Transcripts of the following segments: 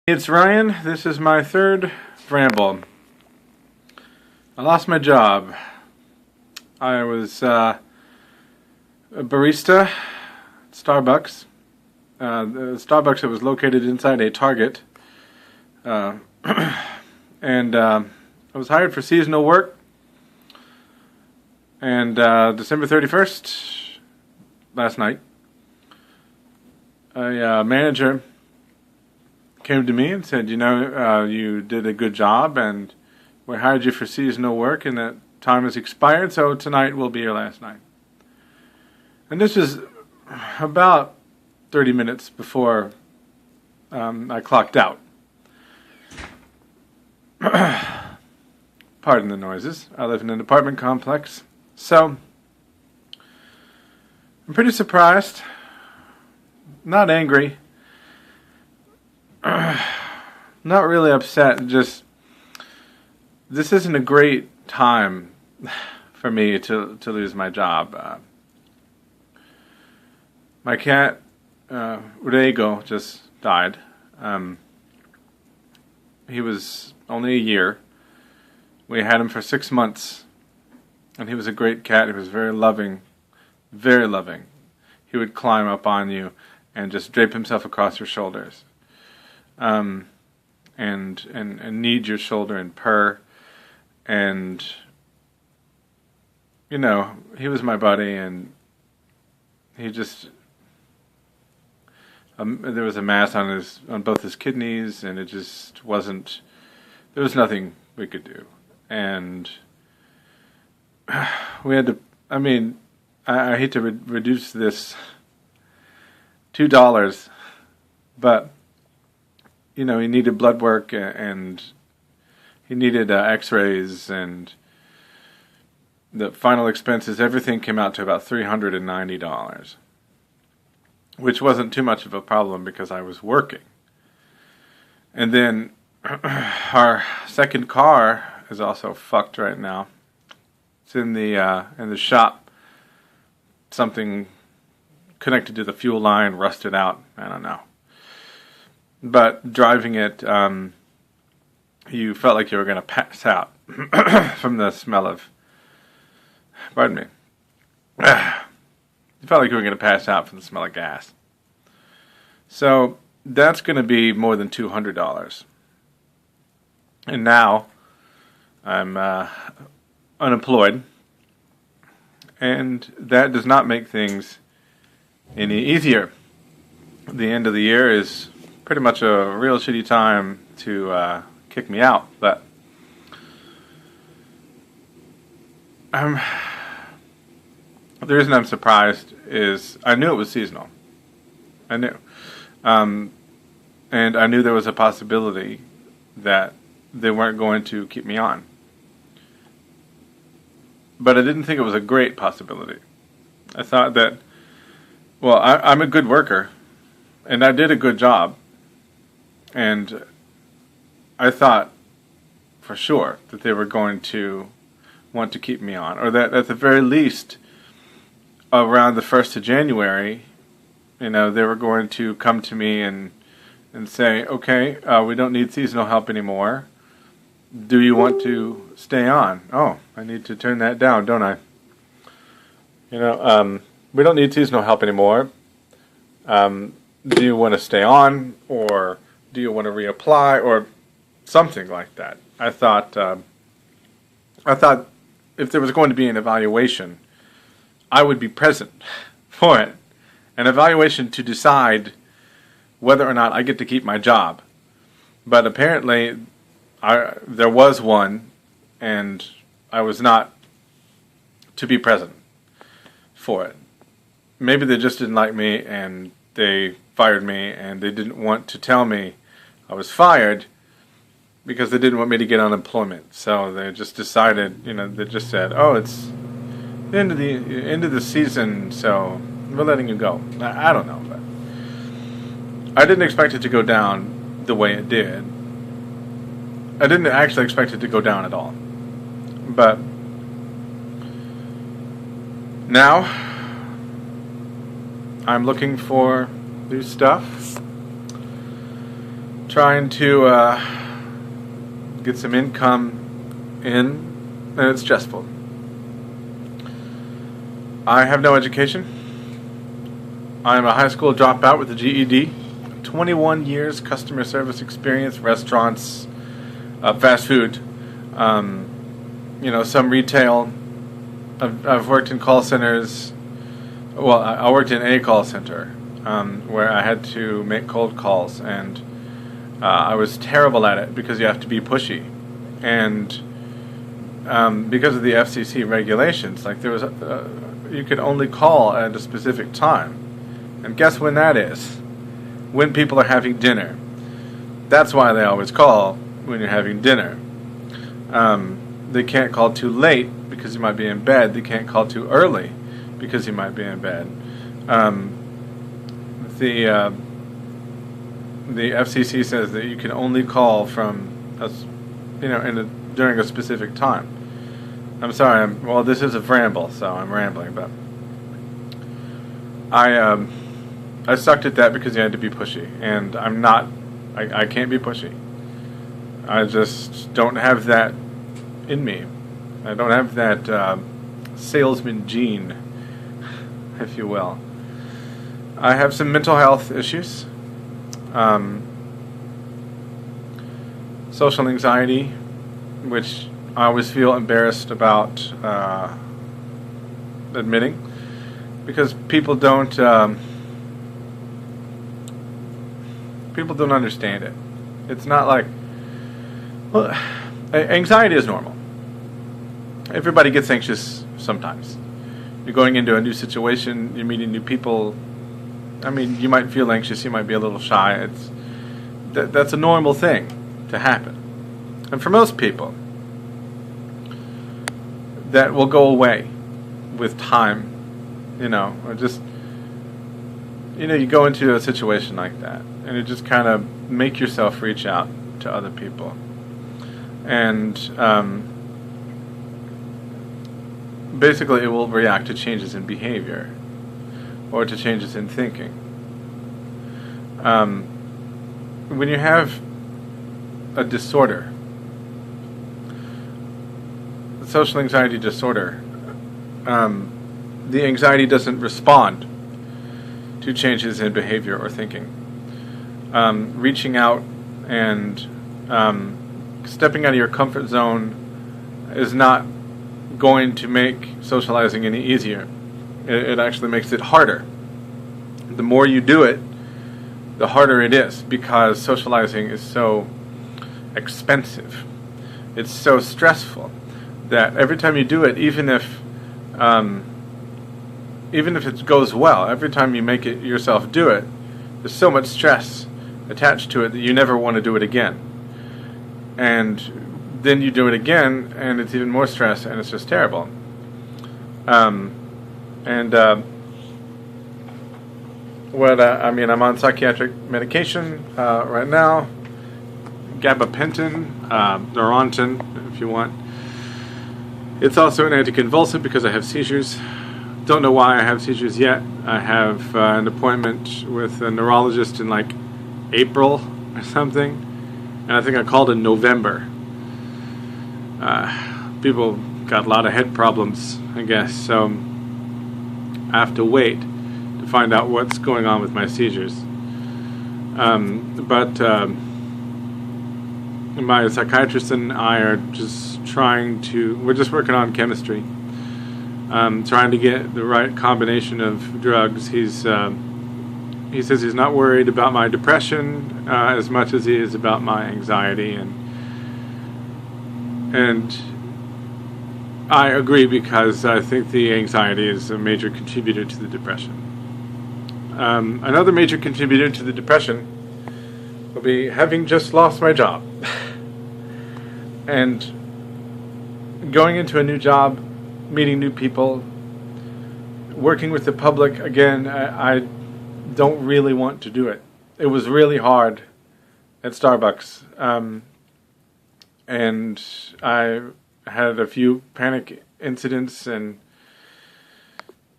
It's Ryan. This is my third Vramble. I lost my job. I was a barista at Starbucks. The Starbucks that was located inside a Target. And I was hired for seasonal work. And December 31st, last night, a manager came to me and said, you did a good job and we hired you for seasonal work and that time has expired, so tonight will be your last night. And this was about 30 minutes before I clocked out. Pardon the noises. I live in an apartment complex. So, I'm pretty surprised. Not angry. Not really upset. Just, this isn't a great time for me to lose my job. My cat, Rego, just died. He was only a year. We had him for 6 months. And he was a great cat. He was very loving. Very loving. He would climb up on you and just drape himself across your shoulders. And knead your shoulder and purr. And, he was my buddy, and he just... there was a mass on both his kidneys, and it just wasn't... There was nothing we could do. And we had to... I hate to reduce this $2, but... he needed blood work, and he needed x-rays, and the final expenses, everything came out to about $390, which wasn't too much of a problem because I was working. And then our second car is also fucked right now. It's in the shop. Something connected to the fuel line rusted out. I don't know. But driving it, you felt like you were going to pass out from the smell of... Pardon me. You felt like you were going to pass out from the smell of gas. So that's going to be more than $200. And now I'm unemployed. And that does not make things any easier. The end of the year is pretty much a real shitty time to kick me out, but the reason I'm surprised is I knew it was seasonal. I knew. And I knew there was a possibility that they weren't going to keep me on. But I didn't think it was a great possibility. I thought that, I'm a good worker, and I did a good job. And I thought for sure that they were going to want to keep me on, or that at the very least around the 1st of January, they were going to come to me and say, okay, we don't need seasonal help anymore. Do you want to stay on? Oh, I need to turn that down, don't I? We don't need seasonal help anymore. Do you want to stay on, or do you want to reapply, or something like that? I thought if there was going to be an evaluation, I would be present for it. An evaluation to decide whether or not I get to keep my job. But apparently, there was one, and I was not to be present for it. Maybe they just didn't like me, and they fired me, and they didn't want to tell me I was fired because they didn't want me to get unemployment. So they just decided, they just said, oh, it's the end of the season, so we're letting you go. I don't know, but I didn't expect it to go down the way it did. I didn't actually expect it to go down at all. But now I'm looking for new stuff. trying to get some income in, and it's stressful. I have no education. I am a high school dropout with a GED. 21 years customer service experience, restaurants, fast food, some retail. I've worked in call centers. Well, I worked in a call center where I had to make cold calls, and I was terrible at it because you have to be pushy, and because of the FCC regulations, like there was, you could only call at a specific time, and guess when that is? When people are having dinner. That's why they always call when you're having dinner. They can't call too late because you might be in bed. They can't call too early because you might be in bed. The FCC says that you can only call from during a specific time. I'm sorry. This is a Vramble, so I'm rambling, but I sucked at that because you had to be pushy, and I'm not. I can't be pushy. I just don't have that in me. I don't have that salesman gene, if you will. I have some mental health issues, social anxiety, which I always feel embarrassed about admitting, because people don't understand it. It's not like, well, anxiety is normal. Everybody gets anxious sometimes. You're going into a new situation, you're meeting new people. You might feel anxious, you might be a little shy. That's a normal thing to happen. And for most people, that will go away with time, or just, you go into a situation like that, and you just kind of make yourself reach out to other people. And basically it will react to changes in behavior or to changes in thinking. When you have a disorder, social anxiety disorder, the anxiety doesn't respond to changes in behavior or thinking. Reaching out and stepping out of your comfort zone is not going to make socializing any easier. It actually makes it harder. The more you do it, the harder it is, because socializing is so expensive. It's so stressful that every time you do it, even if it goes well, every time you make it yourself do it, there's so much stress attached to it that you never want to do it again. And then you do it again, and it's even more stress, and it's just terrible. I'm on psychiatric medication right now, gabapentin, Neurontin, if you want. It's also an anticonvulsant because I have seizures. Don't know why I have seizures yet. I have an appointment with a neurologist in like April or something, and I think I called in November. People got a lot of head problems, I guess, so I have to wait to find out what's going on with my seizures. But my psychiatrist and I are just we're just working on chemistry, trying to get the right combination of drugs. He says he's not worried about my depression as much as he is about my anxiety, and I agree, because I think the anxiety is a major contributor to the depression. Another major contributor to the depression will be having just lost my job. And going into a new job, meeting new people, working with the public, again, I don't really want to do it. It was really hard at Starbucks. And I had a few panic incidents, and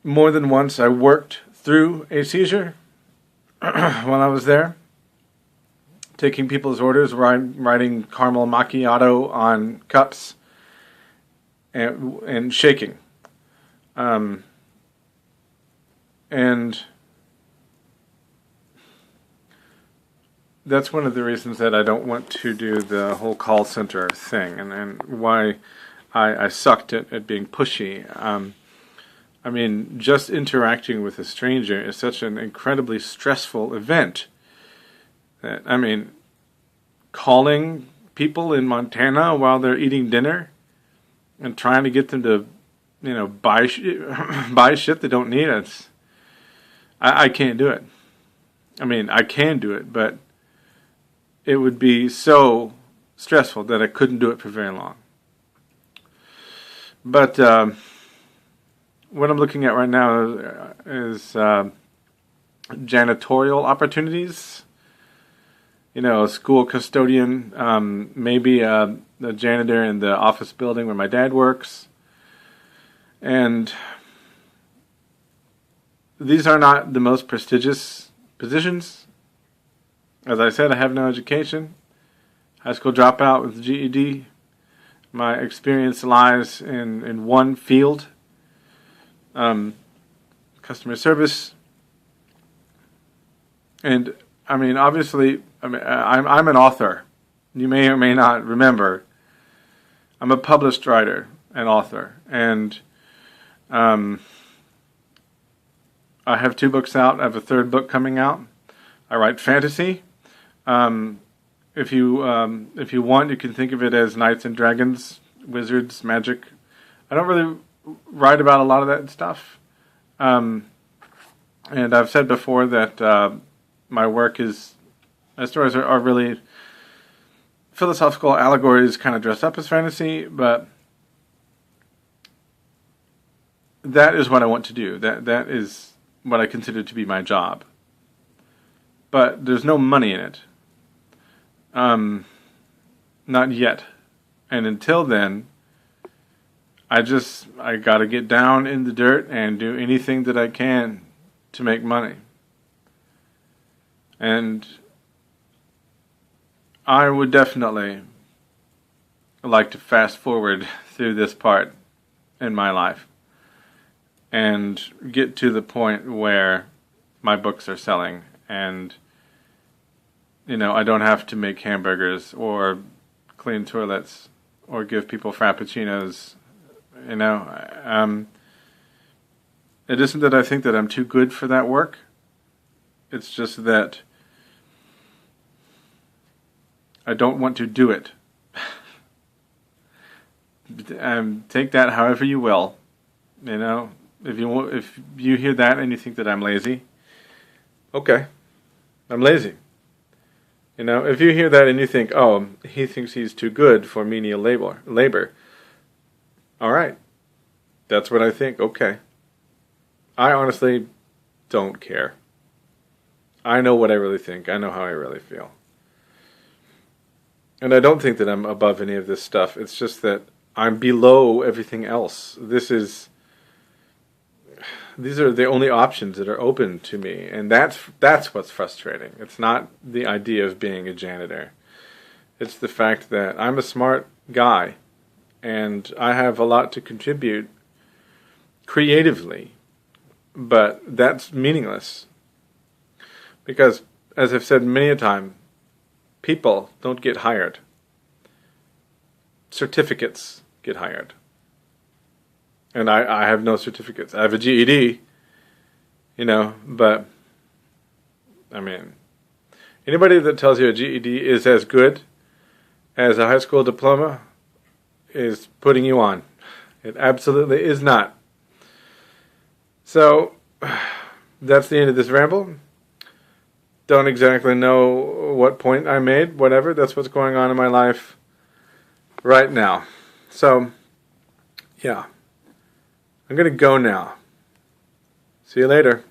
more than once I worked through a seizure while I was there. taking people's orders, writing caramel macchiato on cups, and shaking. And that's one of the reasons that I don't want to do the whole call center thing, and why I sucked at being pushy. I mean, just interacting with a stranger is such an incredibly stressful event. I mean, calling people in Montana while they're eating dinner and trying to get them to, buy buy shit they don't need. I can't do it. I mean, I can do it, but it would be so stressful that I couldn't do it for very long. But what I'm looking at right now is janitorial opportunities. A school custodian, maybe a janitor in the office building where my dad works. And these are not the most prestigious positions. As I said, I have no education. High school dropout with GED. My experience lies in one field. Customer service. And I mean, obviously, I'm an author. You may or may not remember. I'm a published writer and author, and I have 2 books out. I have a 3rd book coming out. I write fantasy. If you want, you can think of it as knights and dragons, wizards, magic. I don't really write about a lot of that stuff. And I've said before that my stories are really philosophical allegories kind of dressed up as fantasy, but that is what I want to do. That is what I consider to be my job. But there's no money in it. Not yet. And until then, I gotta get down in the dirt and do anything that I can to make money. And I would definitely like to fast forward through this part in my life and get to the point where my books are selling and I don't have to make hamburgers or clean toilets or give people frappuccinos. It isn't that I think that I'm too good for that work. It's just that I don't want to do it. Take that however you will. If you hear that and you think that I'm lazy, okay, I'm lazy. If you hear that and you think, oh, he thinks he's too good for menial labor. All right, that's what I think. Okay, I honestly don't care. I know what I really think. I know how I really feel. And I don't think that I'm above any of this stuff. It's just that I'm below everything else. These are the only options that are open to me, and that's what's frustrating. It's not the idea of being a janitor. It's the fact that I'm a smart guy, and I have a lot to contribute creatively, but that's meaningless. Because, as I've said many a time, people don't get hired. Certificates get hired. And I have no certificates. I have a GED, but, I mean, anybody that tells you a GED is as good as a high school diploma is putting you on. It absolutely is not. So, that's the end of this ramble. Don't exactly know what point I made, whatever. That's what's going on in my life right now. So, yeah. I'm going to go now. See you later.